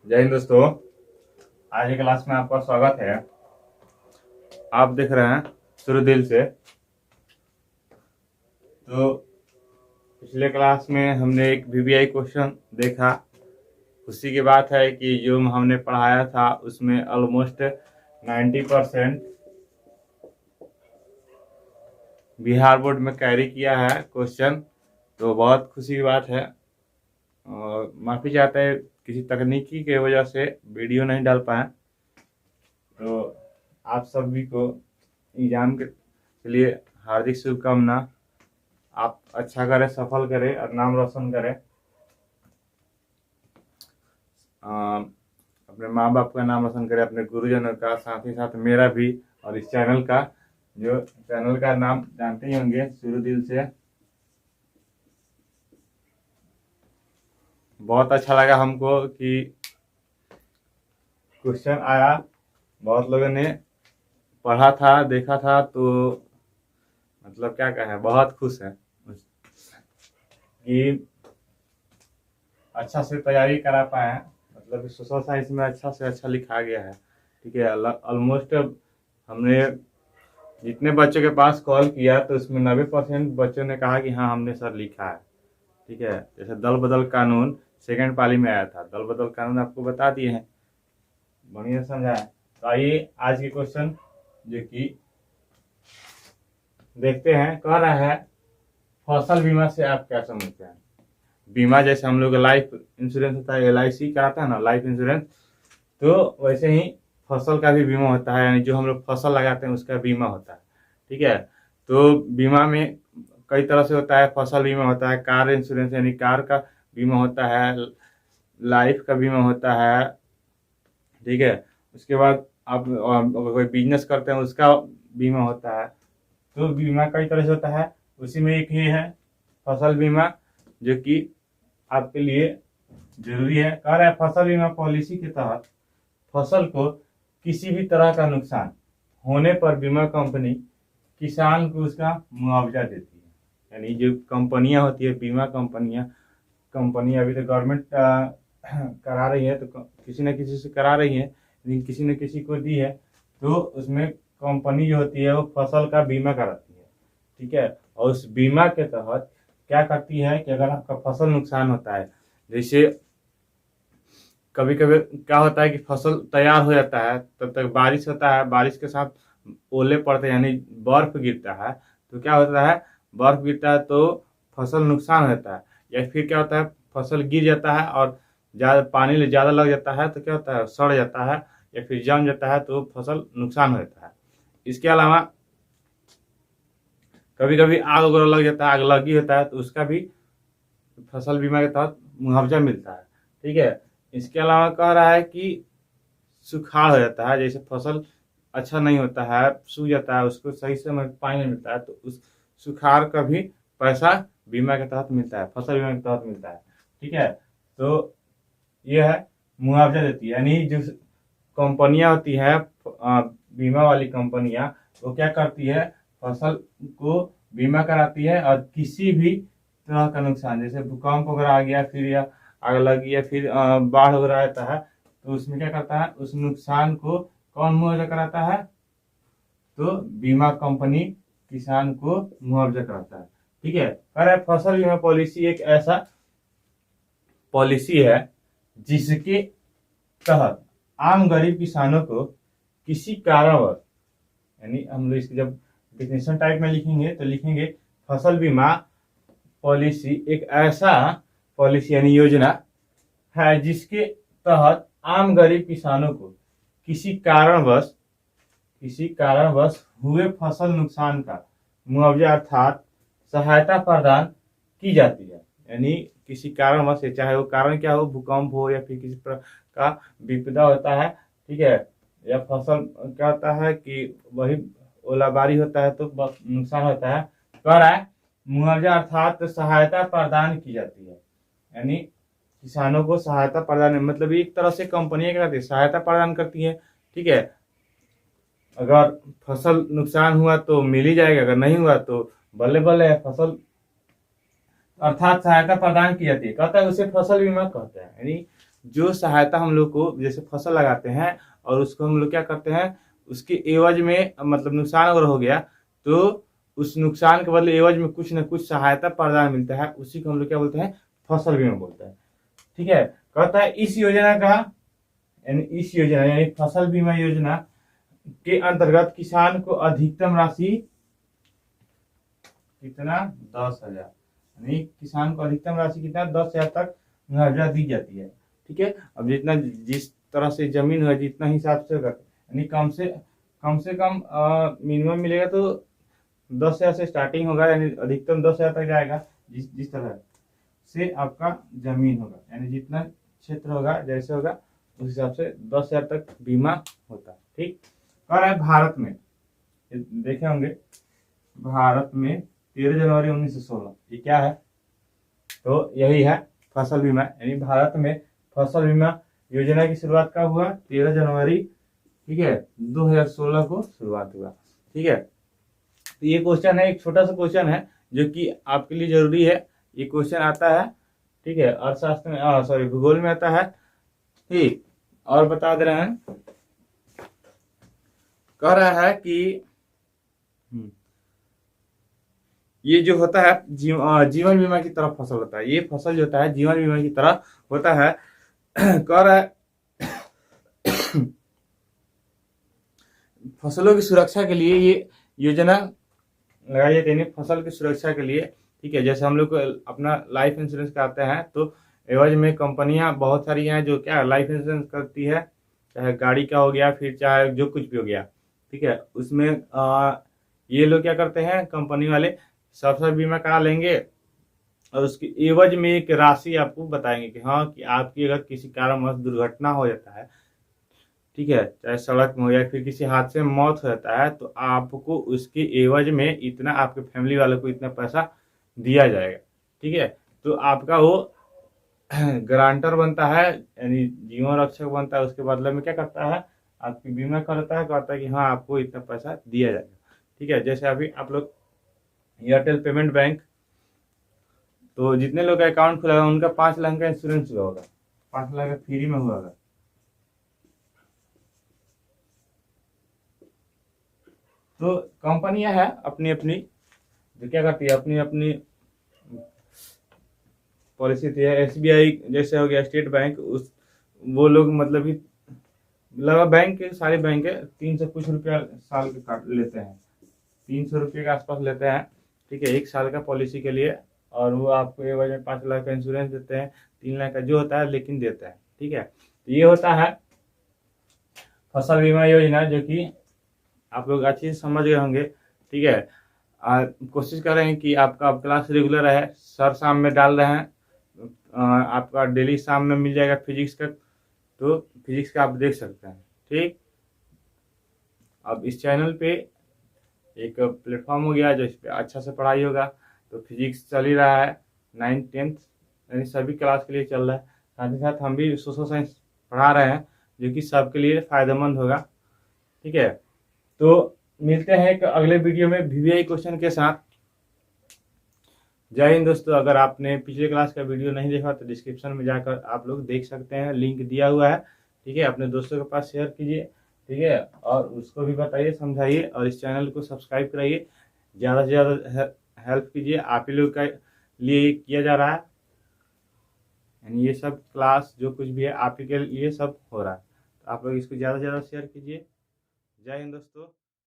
जय हिंद दोस्तों। आज की क्लास में आपका स्वागत है। आप देख रहे हैं शुरू दिल से। तो पिछले क्लास में हमने एक वीवीआई क्वेश्चन देखा। खुशी की बात है कि जो हमने पढ़ाया था उसमें ऑलमोस्ट 90% बिहार बोर्ड में कैरी किया है क्वेश्चन। तो बहुत खुशी की बात है और माफ़ी चाहते हैं किसी तकनीकी के वजह से वीडियो नहीं डाल पाए। तो आप सभी को एग्जाम के लिए हार्दिक शुभकामना। आप अच्छा करें, सफल करें और नाम रोशन करें। अपने माँ बाप का नाम रोशन करें, अपने गुरुजनों का, साथ ही साथ मेरा भी और इस चैनल का, जो चैनल का नाम जानते ही होंगे, शुरू दिल से। बहुत अच्छा लगा हमको कि क्वेश्चन आया, बहुत लोगों ने पढ़ा था, देखा था, तो मतलब क्या कहें, बहुत खुश है कि अच्छा से तैयारी करा पाए। मतलब सोशल साइंस में अच्छा से अच्छा लिखा गया है। ठीक है, ऑलमोस्ट हमने जितने बच्चों के पास कॉल किया तो उसमें 90% बच्चों ने कहा कि हाँ हमने सर लिखा है। ठीक है, जैसे दल बदल कानून सेकंड पाली में आया था, दल बदल कानून आपको बता दिए हैं, बढ़िया समझा है। तो आइए आज के क्वेश्चन जो कि देखते हैं। कह रहा है फसल बीमा से आप क्या समझते हैं। बीमा जैसे हम लोग लाइफ इंश्योरेंस होता है, LIC कराता है ना, लाइफ इंश्योरेंस, तो वैसे ही फसल का भी बीमा होता है, यानी जो हम लोग फसल लगाते हैं उसका बीमा होता है। ठीक है, तो बीमा में कई तरह से होता है। फसल बीमा होता है, कार इंश्योरेंस यानी कार का बीमा होता है, लाइफ का बीमा होता है। ठीक है, उसके बाद आप अगर कोई बिजनेस करते हैं उसका बीमा होता है। तो बीमा कई तरह से होता है, उसी में एक ही है फसल बीमा, जो कि आपके लिए जरूरी है। कह रहा है फसल बीमा पॉलिसी के तहत फसल को किसी भी तरह का नुकसान होने पर बीमा कंपनी किसान को उसका मुआवजा देती है। यानी जो कंपनियां होती है, बीमा कंपनी अभी तो गवर्नमेंट करा रही है, तो किसी न किसी से करा रही है, लेकिन किसी न किसी को दी है, तो उसमें कंपनी जो होती है वो फसल का बीमा कराती है। ठीक है, और उस बीमा के तहत क्या करती है कि अगर आपका फसल नुकसान होता है, जैसे कभी कभी क्या होता है कि फसल तैयार हो जाता है, तब तक बारिश होता है, बारिश के साथ ओले पड़ते हैं यानी बर्फ गिरता है, तो क्या होता है, बर्फ गिरता है तो फसल नुकसान होता है। या फिर क्या होता है, फसल गिर जाता है और ज़्यादा पानी ज़्यादा लग जाता है तो क्या होता है, सड़ जाता है या फिर जम जाता है, तो फसल नुकसान हो जाता है। इसके अलावा कभी कभी आग वगैरह लग जाता है, आग लगी होता है, तो उसका भी फसल बीमा के तहत मुआवजा मिलता है। ठीक है, इसके अलावा कह रहा है कि सुखाड़ हो जाता है, जैसे फसल अच्छा नहीं होता है, सूख जाता है, उसको सही समय पानी नहीं मिलता है, तो उस सुखाड़ का भी पैसा बीमा के तहत मिलता है, फसल बीमा के तहत मिलता है। ठीक है, तो यह है मुआवजा देती है। यानी जो कंपनियां होती है, बीमा वाली कंपनियां, वो क्या करती है, फसल को बीमा कराती है और किसी भी तरह का नुकसान, जैसे भूकंप वगैरह आ गया, फिर या आग लगी या फिर बाढ़ वगैरह आता है, तो उसमें क्या करता है, उस नुकसान को कौन मुआवजा कराता है, तो बीमा कंपनी किसान को मुआवजा कराता है। ठीक है, कह रहा है फसल बीमा पॉलिसी एक ऐसा पॉलिसी है जिसके तहत आम गरीब किसानों को किसी कारणवश, यानी हम लोग इसकी जब डेफिनेशन टाइप में लिखेंगे तो लिखेंगे फसल बीमा पॉलिसी एक ऐसा पॉलिसी यानी योजना है जिसके तहत आम गरीब किसानों को किसी कारणवश हुए फसल नुकसान का मुआवजा अर्थात सहायता प्रदान की जाती है। यानी किसी कारणवश, चाहे वो कारण क्या हो, भूकंप हो या फिर किसी प्रकार का विपदा होता है, ठीक है, या फसल क्या होता है कि वही ओलाबारी होता है तो नुकसान होता है, कह रहा है मुआवजा अर्थात सहायता प्रदान की जाती है। यानी किसानों को सहायता प्रदान, मतलब एक तरह से कंपनियां क्या करती है, सहायता प्रदान करती है। ठीक है, अगर फसल नुकसान हुआ तो मिल ही जाएगा, अगर नहीं हुआ तो बल्ले बल्ले है, फसल अर्थात सहायता प्रदान की जाती है, कहता है उसे फसल बीमा कहते हैं। यानी जो सहायता हम लोग को, जैसे फसल लगाते हैं और उसको हम लोग क्या करते हैं, उसके एवज में मतलब नुकसान अगर हो गया तो उस नुकसान के बदले एवज में कुछ न कुछ सहायता प्रदान मिलता है, उसी को हम लोग क्या बोलते हैं, फसल बीमा बोलते हैं। ठीक है, कहता है इस योजना का इस योजना यानी फसल बीमा योजना के अंतर्गत किसान को अधिकतम राशि कितना, 10,000, यानी किसान को अधिकतम राशि कितना, 10,000 तक मुआवजा दी जाती है। ठीक है, अब जितना जिस तरह से जमीन है जितना हिसाब से होगा, यानी कम से कम मिनिमम मिलेगा तो 10,000 से स्टार्टिंग होगा, यानी अधिकतम 10,000 तक जाएगा। जिस जिस तरह से आपका जमीन होगा, यानी जितना क्षेत्र होगा जैसे होगा उस हिसाब से 10,000 तक बीमा होता है। ठीक, और है भारत में, देखे होंगे भारत में 13 जनवरी 1916 ये क्या है, तो यही है फसल बीमा। यानी भारत में फसल बीमा योजना की शुरुआत कब हुआ, 13 जनवरी, ठीक है, 2016 को शुरुआत हुआ। ठीक है, तो ये क्वेश्चन है, एक छोटा सा क्वेश्चन है जो कि आपके लिए जरूरी है। ये क्वेश्चन आता है, ठीक है, अर्थशास्त्र में, सॉरी भूगोल में आता है। ठीक, और बता दे रहे हैं, कह रहा है कि ये जो होता है जीवन बीमा की तरह फसल होता है, ये फसल जो होता है जीवन बीमा की तरह होता है। कह रहा है फसलों की सुरक्षा के लिए ये योजना लगाई जाती है, फसल की सुरक्षा के लिए। ठीक है, जैसे हम लोग को अपना लाइफ इंश्योरेंस कराते हैं तो एवज में कंपनियां बहुत सारी हैं जो क्या लाइफ इंश्योरेंस करती है, चाहे गाड़ी का हो गया, फिर चाहे जो कुछ भी हो गया। ठीक है, उसमें ये लोग क्या करते हैं, कंपनी वाले फसल बीमा करा लेंगे और उसके एवज में एक राशि आपको बताएंगे कि हाँ, कि आपकी अगर किसी कारणवश दुर्घटना हो जाता है, ठीक है, चाहे सड़क में हो या फिर किसी हादसे में मौत हो जाता है, तो आपको उसके एवज में इतना, आपके फैमिली वालों को इतना पैसा दिया जाएगा। ठीक है, तो आपका वो गारंटर बनता है, यानी जीवन रक्षक बनता है। उसके बदले में क्या करता है, आपकी बीमा करता है, कहता है कि हाँ आपको इतना पैसा दिया जाएगा। ठीक है, जैसे अभी आप लोग एयरटेल पेमेंट बैंक, तो जितने लोग का अकाउंट खुला है उनका 5 लाख का इंश्योरेंस हुआ होगा, 5 लाख का फ्री में हुआ होगा। तो कंपनियां है अपनी अपनी जो क्या करती है, अपनी अपनी पॉलिसी थी। SBI जैसे हो गया, स्टेट बैंक, उस वो लोग मतलब कि लगभग बैंक के सारे बैंक है 300 कुछ रुपया साल के काट लेते हैं, 300 रुपये के आसपास लेते हैं। ठीक है, 1 साल का पॉलिसी के लिए, और वो आपको एवज में 5 लाख का इंश्योरेंस देते हैं, 3 लाख का जो होता है लेकिन देते हैं। ठीक है, तो ये होता है फसल बीमा योजना, जो कि आप लोग अच्छे से समझ गए होंगे। ठीक है, कोशिश कर रहे हैं कि आपका क्लास रेगुलर है, सर शाम में डाल रहे हैं, आपका डेली शाम में मिल जाएगा फिजिक्स का, तो फिजिक्स का आप देख सकते हैं। ठीक, अब इस चैनल पे एक प्लेटफॉर्म हो गया जो इस पर अच्छा से पढ़ाई होगा, तो फिजिक्स चल ही रहा है, 9th 10th यानी सभी क्लास के लिए चल रहा है। साथ ही साथ हम भी सोशल साइंस पढ़ा रहे हैं जो कि सबके लिए फायदेमंद होगा। ठीक है, तो मिलते हैं एक अगले वीडियो में VVI क्वेश्चन के साथ। जय हिंद दोस्तों, अगर आपने पिछले क्लास का वीडियो नहीं देखा तो डिस्क्रिप्शन में जाकर आप लोग देख सकते हैं, लिंक दिया हुआ है। ठीक है, अपने दोस्तों के पास शेयर कीजिए। ठीक है, और उसको भी बताइए, समझाइए, और इस चैनल को सब्सक्राइब कराइए, ज़्यादा से ज़्यादा हेल्प कीजिए, आप ही लोग का लिए किया जा रहा है, यानी ये सब क्लास जो कुछ भी है आप ही के लिए सब हो रहा है, तो आप लोग इसको ज़्यादा से ज़्यादा शेयर कीजिए। जय हिंद दोस्तों।